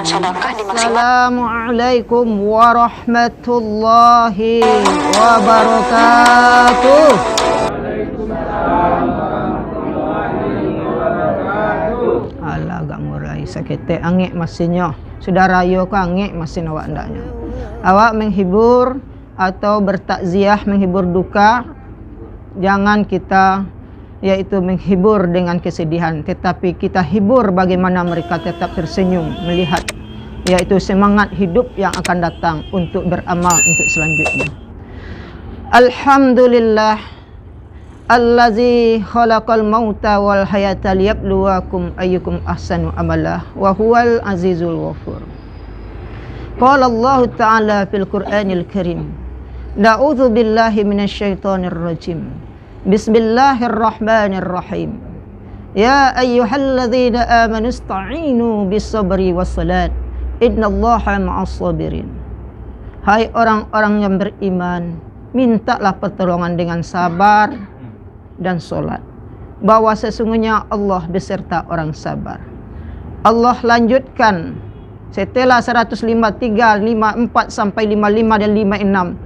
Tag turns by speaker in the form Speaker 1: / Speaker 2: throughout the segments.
Speaker 1: zakat sedekah dimaksimalkan.
Speaker 2: Assalamualaikum warahmatullahi wabarakatuh. Alah agak murai sakit angik masinyo. Saudara yo ka angik masin awak ndaknya. Awak menghibur atau bertakziah menghibur duka, jangan kita yaitu menghibur dengan kesedihan, tetapi kita hibur bagaimana mereka tetap tersenyum melihat yaitu semangat hidup yang akan datang untuk beramal untuk selanjutnya. Alhamdulillah allazi khalaqal mauta wal hayata liyabluwakum ayyukum ahsanu amala wa huwal azizul ghafur. Qala Allah Ta'ala fil Qur'anil Karim, A'udzu billahi minasyaitonir rajim. Bismillahirrahmanirrahim. Ya ayyuhalladzina amanu ista'inu bis-sabri was-salat. Innallaha ma'as sabirin. Hai orang-orang yang beriman, mintalah pertolongan dengan sabar dan solat, bahwa sesungguhnya Allah beserta orang sabar. Allah lanjutkan setelah 105, 3, 54 sampai 55 dan 56.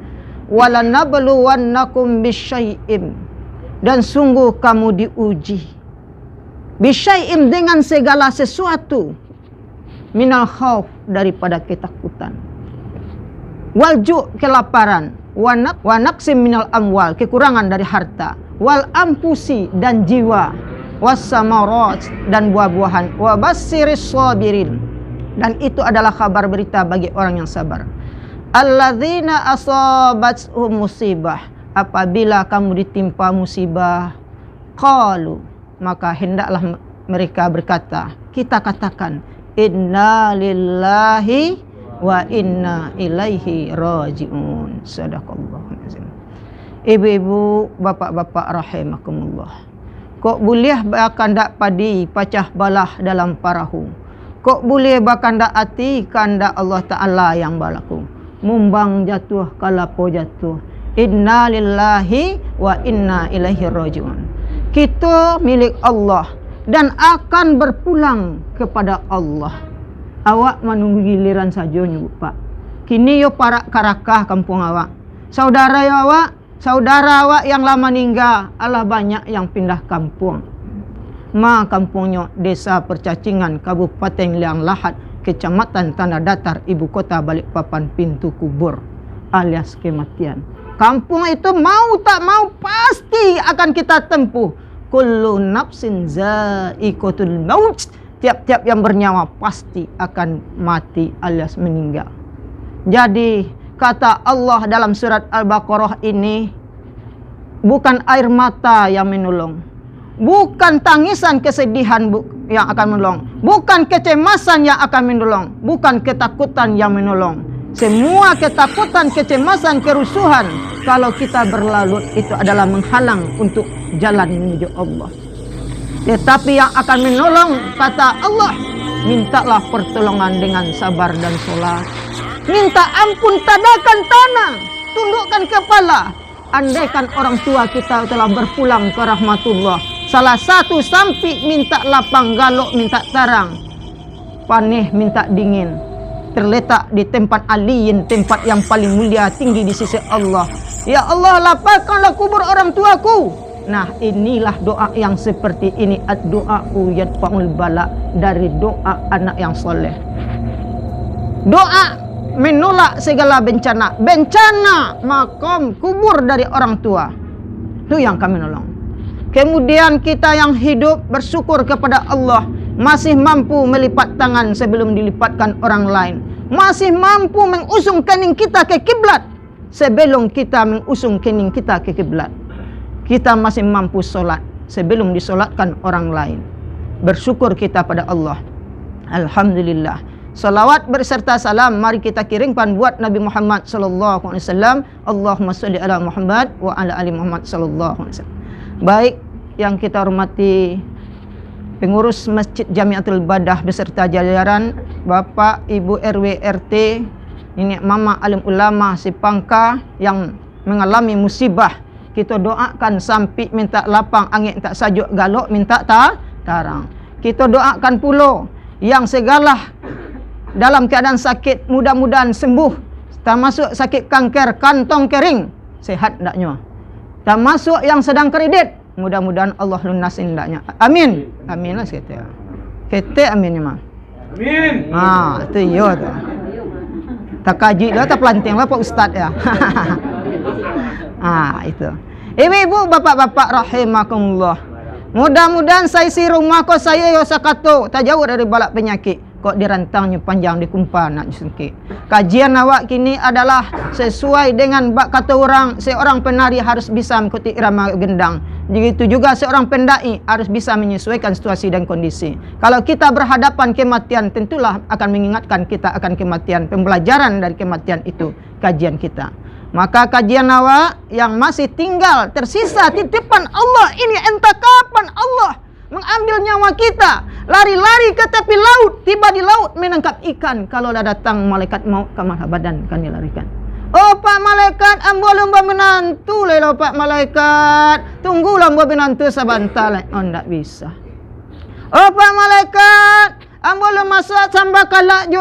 Speaker 2: Walanabluwannakum bisyai'im, dan sungguh kamu diuji bisyai'im dengan segala sesuatu, minal khauf daripada ketakutan, walju kelaparan, wanaksim minal amwal kekurangan dari harta, wal ampusi dan jiwa, wassamarat dan buah-buahan, wabassiris sabirin, dan itu adalah kabar berita bagi orang yang sabar. Alladzina asabathum musibah, apabila kamu ditimpa musibah, qalu, maka hendaklah mereka berkata, kita katakan, inna lillahi wa inna ilaihi raji'un. Sadaqallahul azim. Ibu-ibu, bapak-bapak rahimakumullah. Kok boleh bakandak padi pacah balah dalam parahu? Kok boleh bakandak hati kandak Allah Ta'ala yang balaku? Mumbang jatuh kalapo jatuh. Inna lillahi wa inna ilaihi raji'un. Kita milik Allah dan akan berpulang kepada Allah. Awak menunggu giliran saja nyebut Pak. Kini yo parak karakah kampung awak. Saudara awak yang lama ninggal, alah banyak yang pindah kampung. Kampungnya desa Percacingan, Kabupaten Liang Lahat, Kecamatan Tanah Datar, Ibu Kota Balikpapan, pintu kubur alias kematian. Kampung itu mau tak mau pasti akan kita tempuh. Kullu nafsin za'iqatul maut. Tiap-tiap yang bernyawa pasti akan mati alias meninggal. Jadi kata Allah dalam surat Al-Baqarah ini, bukan air mata yang menolong, bukan tangisan kesedihan yang akan menolong, bukan kecemasan yang akan menolong, bukan ketakutan yang menolong. Semua ketakutan, kecemasan, kerusuhan kalau kita berlalut itu adalah menghalang untuk jalan menuju Allah. Tetapi yang akan menolong, kata Allah, mintalah pertolongan dengan sabar dan sholat. Minta ampun, tadakan tangan, tundukkan kepala. Andaikan orang tua kita telah berpulang ke rahmatullah, salah satu sampi minta lapang, galok minta tarang, panih minta dingin, terletak di tempat aliyin, tempat yang paling mulia tinggi di sisi Allah. Ya Allah, lapangkanlah kubur orang tuaku. Nah, inilah doa yang seperti ini, ad-du'a'u yadfa'ul bala, dari doa anak yang soleh. Doa menolak segala bencana. Bencana makom kubur dari orang tua, itu yang kami nolong. Kemudian kita yang hidup bersyukur kepada Allah, masih mampu melipat tangan sebelum dilipatkan orang lain, masih mampu mengusung kening kita ke kiblat sebelum kita mengusung kening kita ke kiblat. Kita masih mampu solat sebelum disolatkan orang lain. Bersyukur kita pada Allah. Alhamdulillah. Salawat berserta salam mari kita kirimkan buat Nabi Muhammad sallallahu alaihi wasallam. Allahumma shalli ala Muhammad wa ala ali Muhammad sallallahu alaihi wasallam. Baik yang kita hormati pengurus Masjid Jamiatul Badah beserta jajaran, Bapak, Ibu RW RT, Nenek Mama alim ulama Sipangka yang mengalami musibah, kita doakan sampai minta lapang, angin tak sajuk, galok minta tarang. Kita doakan pula yang segala dalam keadaan sakit, mudah-mudahan sembuh. Termasuk sakit kanker kantong kering, sehat ndaknya. Termasuk yang sedang kredit, mudah-mudahan Allah lunasin ndaknya. Amin. Amin lah kita. Kita aminnya mah.
Speaker 1: Amin.
Speaker 2: Itu yo tu. Tak kaji dah, tak pelanting lah Pak Ustaz ya. Itu. Ibu-ibu, bapak-bapak rahimakumullah. Mudah-mudahan saya si rumah ko saya yo sakato tak jauh dari balak penyakit. Kok dirantangnya panjang dikumpa nak sengkit. Kajian awak kini adalah sesuai dengan bak kata orang, seorang penari harus bisa mengikuti irama gendang. Begitu juga seorang pendai harus bisa menyesuaikan situasi dan kondisi. Kalau kita berhadapan kematian, tentulah akan mengingatkan kita akan kematian. Pembelajaran dari kematian itu kajian kita. Maka kajian awak yang masih tinggal tersisa titipan Allah ini, entah kapan Allah mengambil nyawa kita, lari-lari ke tepi laut, tiba di laut menangkap ikan. Kalau dah datang malaikat maut ke mana badan kan dilarikan. Oh Pak Malaikat, ambo lomba menantu lelo Pak Malaikat. Tunggu lomba menantu sebentar. Oh ndak bisa. Oh Pak Malaikat, ambo lomba masak sambal kalak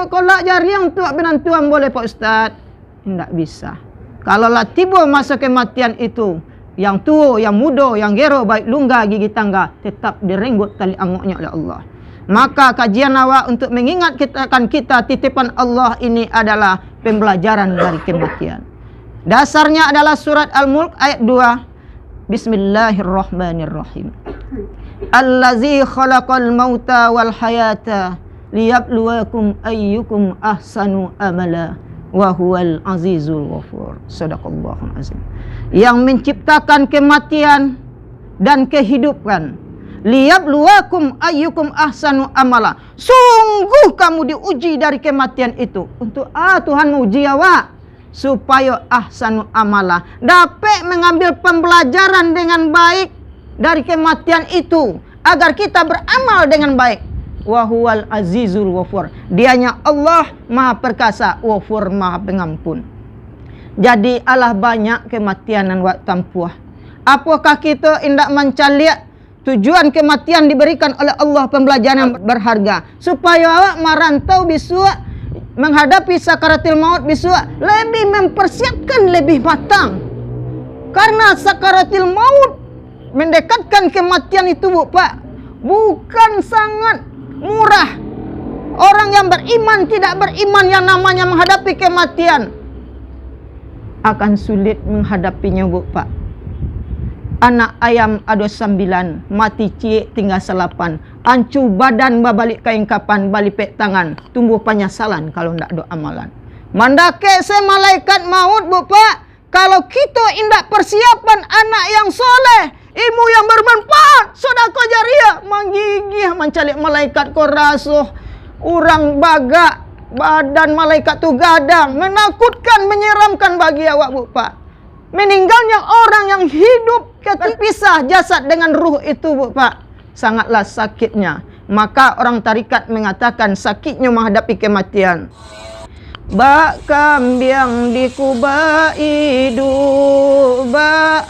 Speaker 2: jari yang tuak menantu ambo le Pak Ustaz. Ndak bisa. Kalau lah tiba masa kematian itu, yang tua, yang muda, yang gero, baik lungga, gigi tangga, tetap direnggut tali angoknya oleh Allah. Maka kajian awak untuk mengingat kita titipan Allah ini adalah pembelajaran dari kematian. Dasarnya adalah surat Al-Mulk ayat 2. Bismillahirrahmanirrahim. Allazi khalaqal mauta wal hayata liyabluwakum ayyukum ahsanu amala wa huwal azizul ghafur. Shadaqallahul azim. Yang menciptakan kematian dan kehidupan. Liyabluwakum ayyukum ahsanu amala. Sungguh kamu diuji dari kematian itu. Untuk Tuhan menguji awak supaya ahsanu amala, dapat mengambil pembelajaran dengan baik dari kematian itu agar kita beramal dengan baik. Wa huwal azizul ghafur. Dianya Allah Maha Perkasa, Ghafur Maha Pengampun. Jadi Allah banyak kematian dan wak tampuah. Apakah kita indak mencaliak tujuan kematian diberikan oleh Allah pembelajaran yang berharga supaya awak merantau bisua menghadapi sakaratil maut bisua lebih mempersiapkan lebih matang. Karena sakaratil maut mendekatkan kematian itu Pak, bukan sangat murah. Orang yang beriman tidak beriman yang namanya menghadapi kematian akan sulit menghadapinya Pak. Anak ayam ada 9, mati ciek tinggal 8. Ancu badan babalik kain kapan, balik pek tangan, tumbuh penyesalan kalau ndak ada amalan. Mandake se malaikat maut Pak, kalau kita indak persiapan anak yang soleh, ilmu yang bermanfaat, sedekah jariah, menggigih mencalik malaikat ko rasuh, urang bagak, badan malaikat tu gadang, menakutkan, menyeramkan bagi awak Pak. Meninggalnya orang yang hidup terpisah jasad dengan ruh itu Pak, sangatlah sakitnya. Maka orang tarikat mengatakan sakitnya menghadapi kematian. Bak kambiang di kuba idu, ba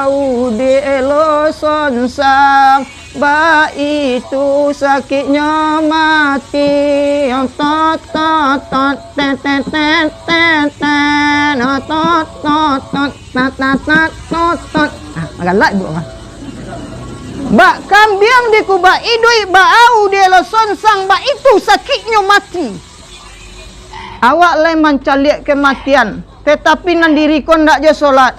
Speaker 2: au di elo sonsang, ba itu sakitnya mati. Tot tot tot tet tet tet tet tet tot tot tot tat tat tat tot tot. Galak ibu mah. Bak kambiang di kuba idu, ba au di elo sonsang, ba itu sakitnya mati. Awak lain mencaliak kematian, tetapi nandiri kon ndak je solat.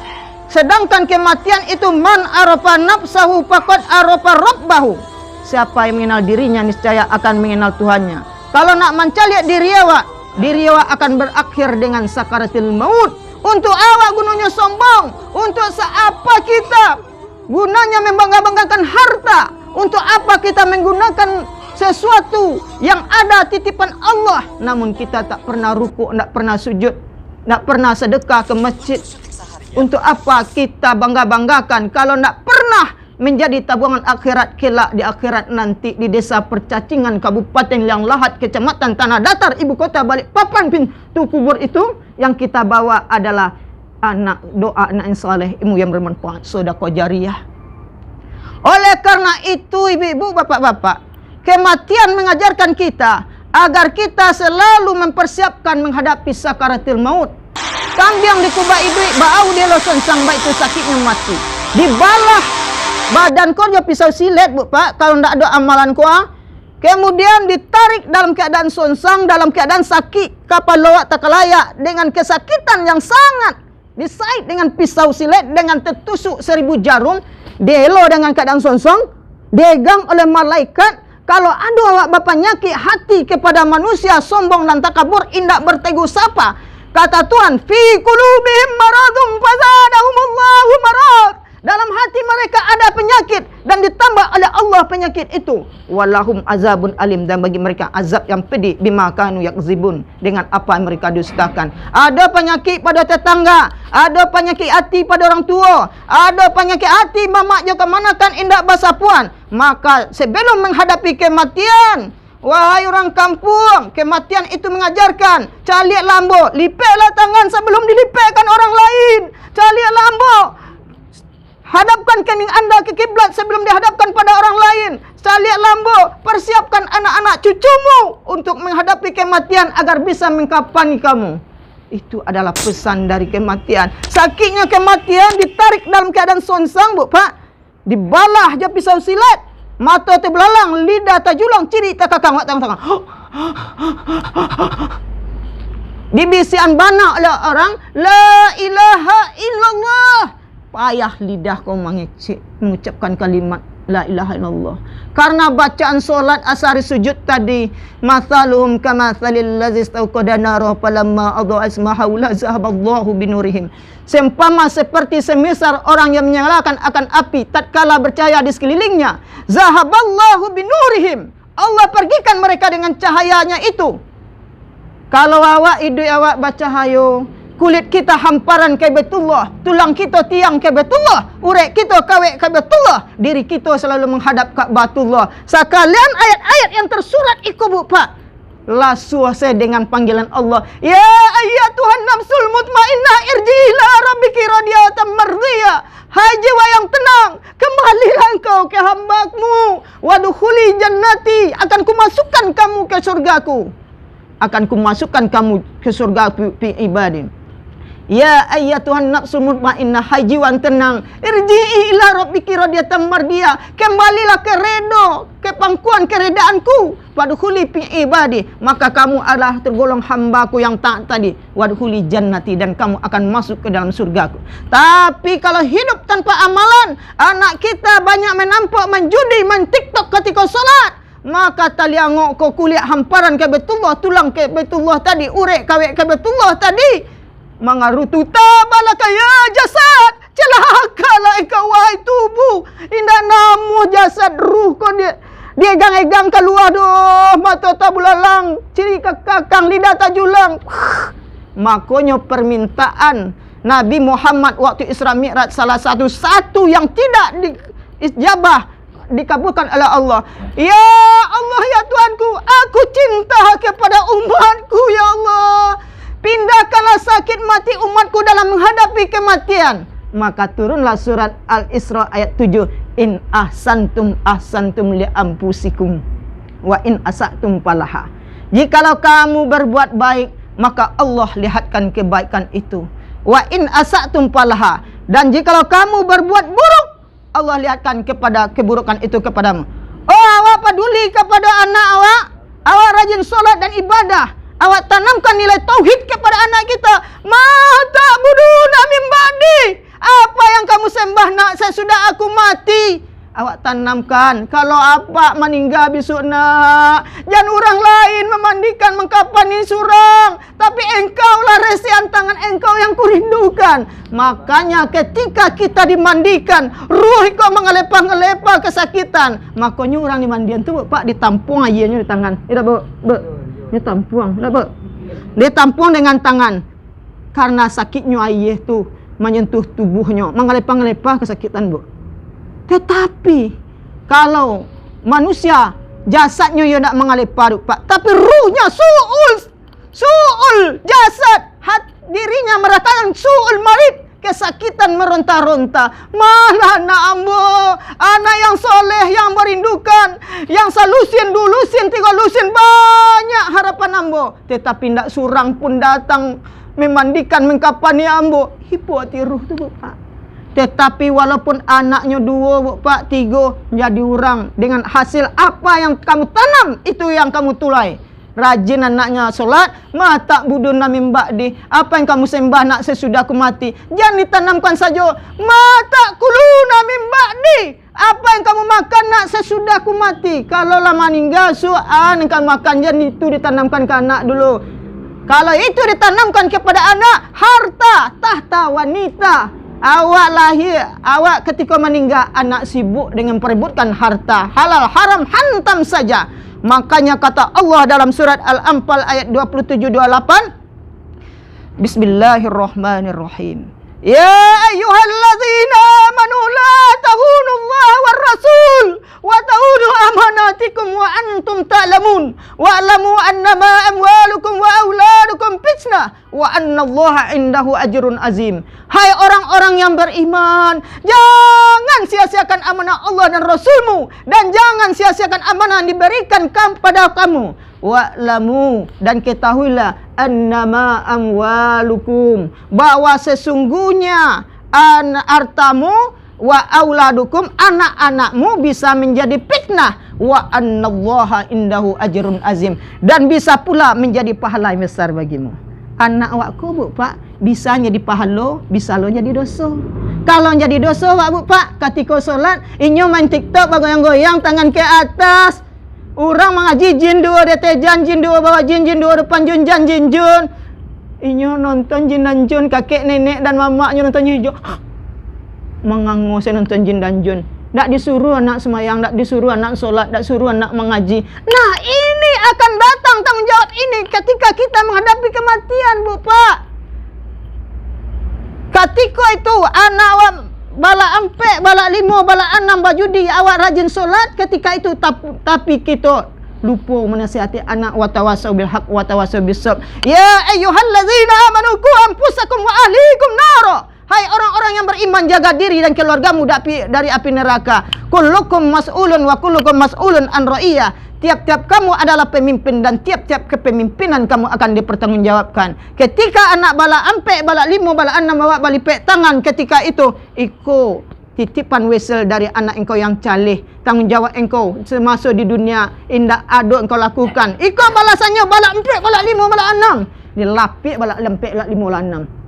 Speaker 2: Sedangkan kematian itu man arafa nafsahu faqad arafa rabbahu. Siapa yang mengenal dirinya niscaya akan mengenal Tuhannya. Kalau nak mencaliak diri awak akan berakhir dengan sakaratil maut. Untuk awak gunanya sombong, untuk seapa kita gunanya membangga-banggakan harta, untuk apa kita menggunakan sesuatu yang ada titipan Allah, namun kita tak pernah rukuk, tak pernah sujud, tak pernah sedekah ke masjid. Untuk apa kita bangga-banggakan kalau tak pernah menjadi tabungan akhirat kelak di akhirat nanti di desa Percacingan, Kabupaten Liang Lahat, Kecamatan Tanah Datar, Ibu Kota Balikpapan, pintu kubur itu yang kita bawa adalah doa anak yang saleh, ilmu yang bermanfaat, sedekah jariah. Oleh karena itu ibu-ibu, bapak-bapak, kematian mengajarkan kita agar kita selalu mempersiapkan menghadapi sakaratil maut. Kambing dikubah ibrik, bau dia lo sonsang, baik itu sakitnya mati. Dibalah badan kau dia pisau silet, bu pak, kalau ndak ada amalan kau. Kemudian ditarik dalam keadaan sonsang, dalam keadaan sakit, kapal lawak tak layak, dengan kesakitan yang sangat. Disait dengan pisau silet, dengan tertusuk 1000 jarum, dielo dengan keadaan sonsang, diegang oleh malaikat. Kalau ada awak bapa nyakit hati kepada manusia, sombong dan takabur, indak bertegu sapa. Kata Tuhan, fi qulubihim maradun fazadahumullahu marad. Dalam hati mereka ada penyakit dan ditambah oleh Allah penyakit itu. Walahum azabun alim, dan bagi mereka azab yang pedih bima kanu yakzibun, dengan apa yang mereka dustakan. Ada penyakit pada tetangga, ada penyakit hati pada orang tua, ada penyakit hati mamak jo kemanakan indak basa puan. Maka sebelum menghadapi kematian, wahai orang kampung, kematian itu mengajarkan caliak lambo, lipeklah tangan sebelum dilipekkan orang lain. Caliak lambo, hadapkan kening anda ke kiblat sebelum dihadapkan pada orang lain. Caliak lambo, persiapkan anak-anak cucumu untuk menghadapi kematian agar bisa mengkapani kamu. Itu adalah pesan dari kematian. Sakitnya kematian, ditarik dalam keadaan sonsang, bu pak, dibalah je pisau silet, mata terbelalang, lidah terjulang, ciri tak kakang wak tangan. Dibisian bana oleh orang, la ilaha illallah. Payah lidah kau mengucapkan kalimat la ilaha illallah. Karena bacaan solat asari sujud tadi, mathaluhum kamathalil ladzi istauqada nara falamma adha'at ma haula zahaballahu binurihim. Seumpama seperti semisal orang yang menyalakan akan api tatkala bercahaya di sekelilingnya. Zahaballahu binurihim. Allah pergikan mereka dengan cahayanya itu. Kalau awak hidup awak bercahaya, kulit kita hamparan ke Baitullah, tulang kita tiang ke Baitullah, urek kita kawek ke Baitullah, diri kita selalu menghadap ke Baitullah. Sekalian ayat-ayat yang tersurat iku bu pak, lasuh saya dengan panggilan Allah, ya ayyatuhan nafsul mutmainnah irji ila rabbiki radiyatan mardiyah. Hai jiwa yang tenang, kembalilah engkau ke hamba-Mu, wadkhuli jannati, akan kumasukkan kamu ke surgaku, akan kumasukkan kamu ke surga fi ibadin. Ya ayyatuhan nafsul mutmainnah, hai jiwa tenang, irji'i ila rabbiki radiyatan mardiyah, kembalilah ke redo, ke pangkuan keredaanku, wadkhuli fi ibadi, maka kamu adalah tergolong hambaku yang taat tadi, wadkhuli jannati, dan kamu akan masuk ke dalam surgaku. Tapi kalau hidup tanpa amalan, anak kita banyak menampak menjudi, main TikTok ketika salat, maka taliangok kau kulit hamparan ke Baitullah, tulang ke Baitullah tadi, urek kawek ke Baitullah tadi, mengarutu tabalaka ya jasad, celakalah engkau wahai tubuh, indah namu jasad, ruh kau dia egang-egang keluar doh, mata tak bulalang, ciri kakang, lidah tak julang. Makanya permintaan Nabi Muhammad waktu Isra Mi'raj salah satu yang tidak diijabah, dikabulkan oleh Allah. Ya Allah, ya Tuhanku, aku cinta kepada umatku, ya Allah. Pindahkanlah sakit mati umatku dalam menghadapi kematian. Maka turunlah surat Al-Isra ayat 7. In ahsantum ahsantum li anfusikum wa in asatum falaha. Jikalau kamu berbuat baik, maka Allah lihatkan kebaikan itu. Wa in asatum falaha. Dan jikalau kamu berbuat buruk, Allah lihatkan kepada keburukan itu kepadamu. Oh, awak peduli kepada anak awak, awak rajin solat dan ibadah, awak tanamkan nilai tauhid kepada anak kita. Mata buduna min ba'di, apa yang kamu sembah nak sesudah aku mati, awak tanamkan. Kalau apa meninggal besok nak, jangan orang lain memandikan mengkapani surang, tapi engkaulah resian tangan engkau yang kurindukan. Makanya ketika kita dimandikan, ruh kau mengelepah-ngelepah kesakitan, makanya orang dimandian tu pak ditampung ayahnya di tangan. Tidak bu, dia tampuang, dia tampung dengan tangan, karena sakitnya ayah tu menyentuh tubuhnya, mengelepah-ngelepah kesakitan bu. Tetapi kalau manusia jasadnya ya nak mengelepah pak, tapi ruhnya suul jasad, dirinya merasakan suul marid, kesakitan meronta-ronta. Mana anak ambo, anak yang soleh, yang merindukan, yang salusin dulusin, tiga lusin, banyak harapan ambo. Tetapi ndak surang pun datang memandikan, mengkapani ambo. Hipo hati ruh tu Pak. Tetapi walaupun anaknya 2, Pak, 3 menjadi orang, dengan hasil apa yang kamu tanam, itu yang kamu tulai. Rajin anaknya solat, mata budun min ba'di. Apa yang kamu sembah nak sesudah aku mati, jangan ditanamkan saja. Mata kuluna min ba'di. Apa yang kamu makan nak sesudah aku mati. Kalau lah meninggal suan yang kamu makan, jangan itu ditanamkan ke anak dulu. Kalau itu ditanamkan kepada anak, harta, tahta, wanita. Awak lahir, awak ketika meninggal, anak sibuk dengan perebutkan harta. Halal haram hantam saja. Makanya kata Allah dalam surat Al-Anfal ayat 27-28, Bismillahirrahmanirrahim. Ya ayyuhalladzina amanu la tahunu Allah war rasul wa tahunu amanatikum wa antum ta'lamun wa'lamu annama amwalukum wa auladukum fitnah wa annallaha indahu ajrun azim. Hai orang-orang yang beriman, jangan sia-siakan amanah Allah dan Rasulmu, dan jangan sia-siakan amanah yang diberikan kepada kamu. Wa'lamu, dan ketahuilah, annama amwalukum, bahwa sesungguhnya hartamu, wa auladukum, anak-anakmu bisa menjadi fitnah, wa annallaha indahu ajrun azim, dan bisa pula menjadi pahala yang besar bagimu. Anak awakku, Bu Pak, bisa jadi pahala, bisa lo jadi dosa. Kalau jadi dosa, Bu Pak, ketika solat, inyo main TikTok goyang-goyang tangan ke atas. Orang mengaji jin 2 detejan, jin 2 bawa jin 2 depan jun jan jin jun. Inyo nonton jin dan jun, kakek nenek dan mamaknya nonton jin jun. Mengangu saya nonton jin dan jun. Tak disuruh anak semayang, tak disuruh anak solat, tak suruh anak mengaji. Nah, ini akan datang tanggung jawab ini ketika kita menghadapi kematian, Bu Pak. Ketika itu anak awak bala empek, bala 5, bala 6 bajudi, awak rajin solat ketika itu, tapi kita lupa menasihati anak. Watawasau bil haq watawasau bis sabr. Ya ayyuhallazina amanu qu anfusakum wa ahlikum nara. Hai orang-orang yang beriman, jaga diri dan keluargamu dari api neraka. Kullukum mas'ulun wa kullukum mas'ulun an ra'iyah. Tiap-tiap kamu adalah pemimpin dan tiap-tiap kepemimpinan kamu akan dipertanggungjawabkan. Ketika anak bala ampek, bala 5, bala 6 bawa balipek tangan, ketika itu iko titipan wesel dari anak engkau yang calih. Tanggungjawab engkau semasa di dunia indah ado engkau lakukan. Iko balasannya bala ampek, bala 5, bala 6. Dilapik bala ampek, bala 5, bala 6.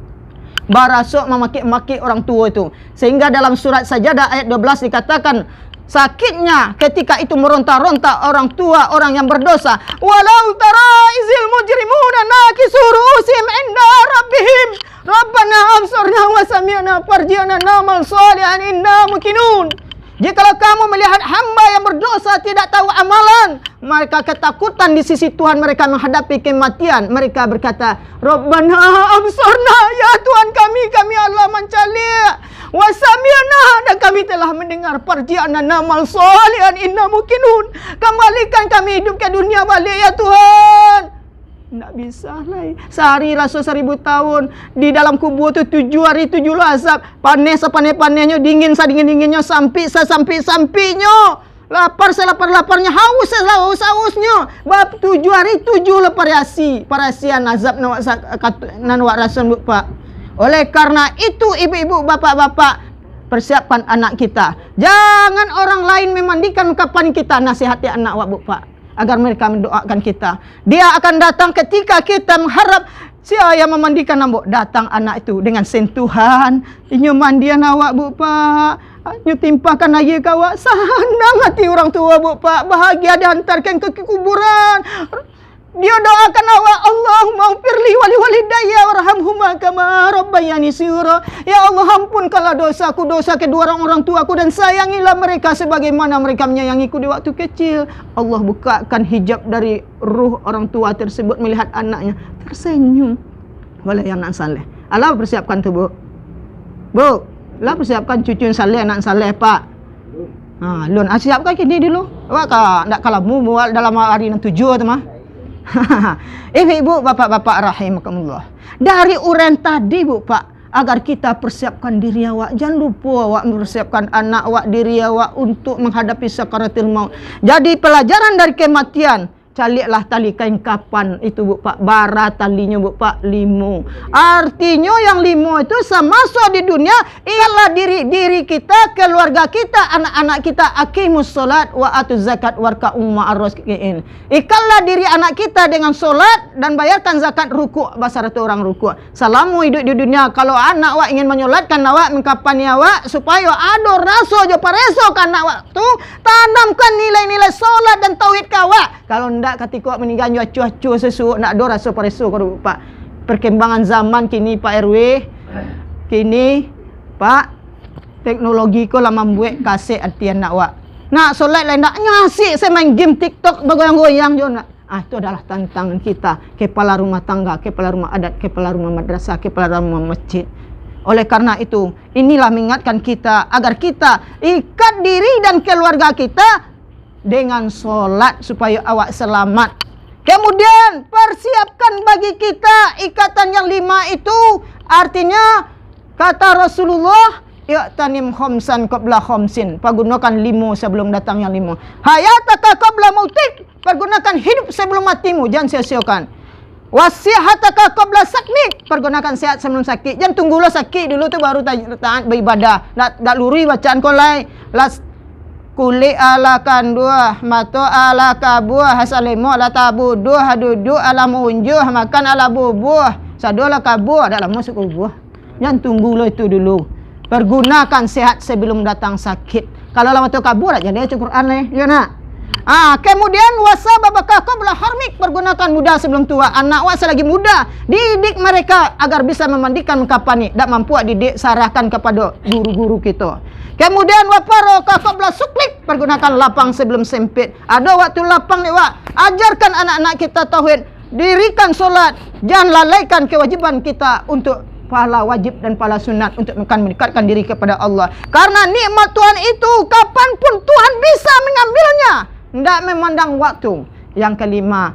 Speaker 2: Barasuk memaki-maki orang tua itu. Sehingga dalam surat Sajadah ayat 12 dikatakan, sakitnya ketika itu meronta-ronta orang tua, orang yang berdosa. Walau tara izil mujrimuna nakisu ru'usihim inda rabbihim Rabbana absarna wa sami'na farji'na na'mal salihan inna muqinun. Jikalau kamu melihat hamba yang berdosa tidak tahu amalan, mereka ketakutan di sisi Tuhan mereka menghadapi kematian. Mereka berkata, Rabbana absarna, ya Tuhan kami Allah mencalik. Wasami'na, dan kami telah mendengar. Farji'na na'mal salihan inna muqinun. Kembalikan kami hidup ke dunia balik ya Tuhan. Tak bisa lah. Sehari rasa 1000 tahun. Di dalam kubur tu 7 hari 7 azab. Panas sepanas-panasnya, dingin sedingin-dinginnya, sampai-sampai-sampainya. Lapar selapar-laparnya, haus haus-hausnya. Bab 7 hari 7 parasian azab nawak rasul Pak. Oleh karena itu ibu-ibu, bapak-bapak, persiapkan anak kita. Jangan orang lain memandikan kapan kita, nasihati anak awak Bu Pak, agar mereka mendoakan kita. Dia akan datang ketika kita mengharap siapa yang memandikan nambok. Datang anak itu dengan sentuhan. Inyo mandian awak Bu Pak. Inyo timpakan air kawak. Senang hati orang tua Bu Pak. Bahagia dihantarkan ke kuburan. Dia doakan awak, Allahumma firli wali walidayya warhamhuma kama rabbayani shighra. Ya Allah, ampunkanlah dosaku, dosa kedua orang tuaku, dan sayangilah mereka sebagaimana mereka menyayangiku di waktu kecil. Allah bukakan hijab dari ruh orang tua tersebut melihat anaknya tersenyum. Boleh yang anak saleh. Allah persiapkan tu Bu. Bu, lah persiapkan cucu yang saleh, anak saleh Pak. Lun siapkan kini dulu. Awak tak kalau mu dalam hari yang 7 tu mah. Ibu-ibu, bapak-bapak rahimakumullah. Dari uran tadi Bu Pak, agar kita persiapkan diri awak. Jangan lupa awak mempersiapkan anak awak, diri awak untuk menghadapi sakaratul maut. Jadi pelajaran dari kematian, caliklah tali kain kapan itu Bu Pak, bara talinya Bu Pak, limo. Artinya yang limo itu sama-sama di dunia ialah diri kita, keluarga kita, anak-anak kita. Aqimus salat wa atuz zakat warka'u ma'ar rakiin. Ikallah diri anak kita dengan solat dan bayarkan zakat, rukuk, bahasa itu orang rukuk. Selama hidup di dunia, kalau anak awak ingin menyolatkan awak, mengkapani awak supaya ada rasa jo pareso kan anak awak tu, tanamkan nilai-nilai solat dan tauhid ka awak. Kalau ndak ketika meninggal acuh-acuh sesu nak do rasa pareso ko Pak. Perkembangan zaman kini Pak RW, kini Pak, teknologi ko lah membuat kasih artian nak awak. Nak solat lain nak nyasik saya main game TikTok bergoyang-goyang jo nak. Itu adalah tantangan kita, kepala rumah tangga, kepala rumah adat, kepala rumah madrasah, kepala rumah masjid. Oleh karena itu, inilah mengingatkan kita agar kita ikat diri dan keluarga kita dengan solat supaya awak selamat. Kemudian persiapkan bagi kita ikatan yang 5 itu, artinya kata Rasulullah, i'tanim khamsan qabla khamsin, pergunakan 5 sebelum datang yang 5. Hayataka qabla mautik, pergunakan hidup sebelum matimu, jangan sia-siakan. Wasihataka qabla sakmik, pergunakan sehat sebelum sakit. Jangan tunggulah sakit dulu tu baru taat beribadah. Dak luri bacaan kau lai. Kuli ala kandua, mato ala kabuah, hasalimo ala tabu, duah duduk ala munjuh, makan ala bubuh, sadola kabuah, dalam masuk bubuh. Jangan tunggulah itu dulu. Pergunakan sehat sebelum datang sakit. Kalau lama tu kabur aja dia Quran ni, ya nak. Kemudian wasababaka qabla harmik, pergunakan muda sebelum tua. Anak awak selagi muda, didik mereka agar bisa memandikan kapani. Tak mampu didik, sarahkan kepada guru-guru kita. Kemudian waparoka qabla suklik, pergunakan lapang sebelum sempit. Ada waktu lapang ni Wak, ajarkan anak-anak kita tauhid, dirikan solat, jangan lalaikan kewajiban kita untuk pahala wajib dan pahala sunat untuk mendekatkan diri kepada Allah. Karena nikmat Tuhan itu kapanpun Tuhan bisa mengambilnya, tidak memandang waktu. Yang kelima,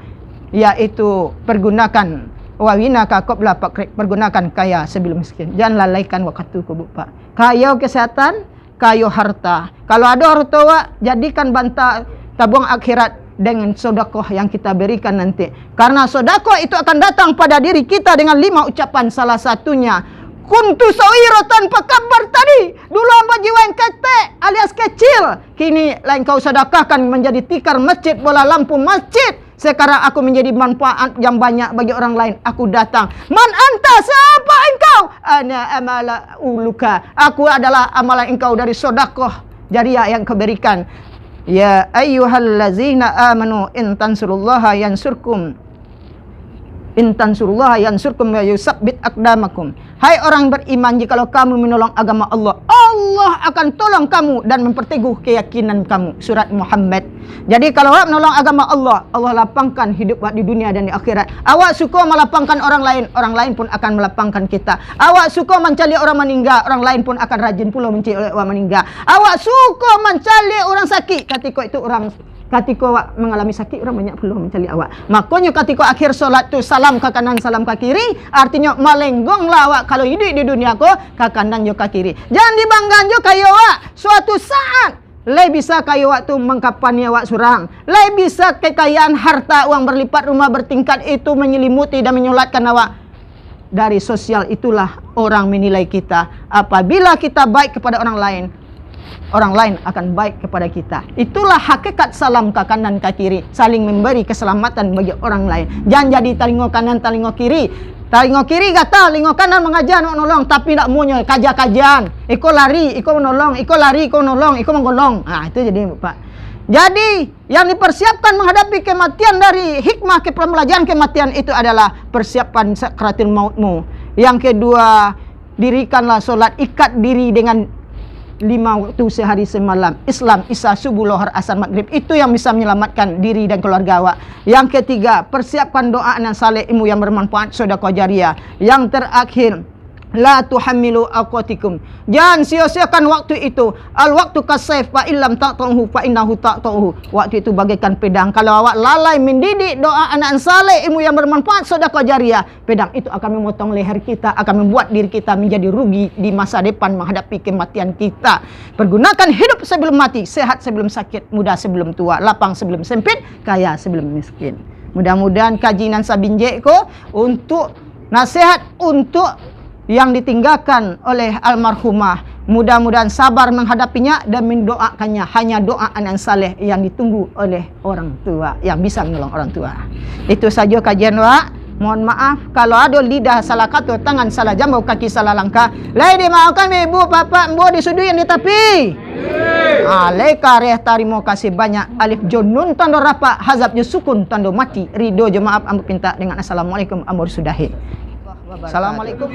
Speaker 2: yaitu pergunakan wawinaka qabla fakrik, pergunakan kaya sebelum miskin. Jangan lalaikan waktu ku Pak. Kaya kesehatan, kaya harta. Kalau ada harta Wak, jadikan banta tabung akhirat dengan sedekah yang kita berikan nanti. Karena sedekah itu akan datang pada diri kita dengan 5 ucapan. Salah satunya, kuntu sawiratan pakabar tadi. Dulu hamba jiwa yang ketek alias kecil. Kini lain kau sedekahkan menjadi tikar masjid, bola lampu masjid. Sekarang aku menjadi manfaat yang banyak bagi orang lain. Aku datang. Man anta, siapa engkau? Ana amala uluka. Aku adalah amalan engkau dari sedekah jariah yang kau berikan. Ya ayyuhallazina amanu in tansurullaha yansurkum. In tansurullaha yansurkum wa yusabbit aqdamakum. Hai orang beriman, jikalau kamu menolong agama Allah, Allah akan tolong kamu dan memperteguh keyakinan kamu. Surat Muhammad. Jadi kalau awak menolong agama Allah, Allah lapangkan hidup awak di dunia dan di akhirat. Awak suka melapangkan orang lain pun akan melapangkan kita. Awak suka mencari orang meninggal, orang lain pun akan rajin pula mencari orang meninggal. Awak suka mencari orang sakit, ketika awak mengalami sakit, orang banyak perlu mencari awak. Makanya ketika akhir solat tu salam ke kanan, salam ke kiri, artinya melenggonglah awak kalau hidup di dunia ko ke kanan jo ke kiri. Jangan dibanggaan jo kayo awak. Suatu saat lai bisa kayo awak tu mengkapani awak surang. Lai bisa kekayaan harta uang berlipat, rumah bertingkat itu menyelimuti dan menyolatkan awak. Dari sosial itulah orang menilai kita. Apabila kita baik kepada orang lain, orang lain akan baik kepada kita. Itulah hakikat salam ke kanan ke kiri, saling memberi keselamatan bagi orang lain. Jangan jadi talingo kanan talingo kiri. Talingo kiri kata, talingo kanan mengajar nak nolong, tapi tak maunya kajian-kajian. Iko lari, iko menolong, iko lari, iko nolong, iko menggolong. Itu jadi Pak. Jadi yang dipersiapkan menghadapi kematian dari hikmah pembelajaran kematian itu adalah persiapan sakaratul mautmu. Yang kedua, dirikanlah solat, ikat diri dengan 5 waktu sehari semalam. Islam, Isya, subuh, lohar, asar, maghrib. Itu yang bisa menyelamatkan diri dan keluarga awak. Yang ketiga, persiapkan doa anak saleh ilmu yang bermanfaat, sedekah jariah. Yang terakhir, La tuhammilu aqwatikum. Jangan sia-siakan waktu itu. Al waktu kasayf fa illam ta'tuhu fa innahu ta'tuhu. Waktu itu bagaikan pedang. Kalau awak lalai mendidik doa anak saleh, ilmu yang bermanfaat, sedekah jariah, pedang itu akan memotong leher kita, akan membuat diri kita menjadi rugi di masa depan menghadapi kematian kita. Pergunakan hidup sebelum mati, sehat sebelum sakit, muda sebelum tua, lapang sebelum sempit, kaya sebelum miskin. Mudah-mudahan kajian sabinjek ko untuk nasihat untuk yang ditinggalkan oleh almarhumah. Mudah-mudahan sabar menghadapinya dan mendoakannya. Hanya doa anak saleh yang ditunggu oleh orang tua, yang bisa menolong orang tua. Itu saja kajian wa. Mohon maaf kalau ada lidah salah kata, tangan salah jambau, kaki salah langkah. Lai dimaafkan ibu, bapak, mbo disudui yang di tepi. Alaika reh tarimo kasih banyak. Alif jonun tanda rapa, hazab je sukun tanda mati. Ridho je maaf ambu pinta dengan assalamualaikum amur sudahi. Assalamualaikum.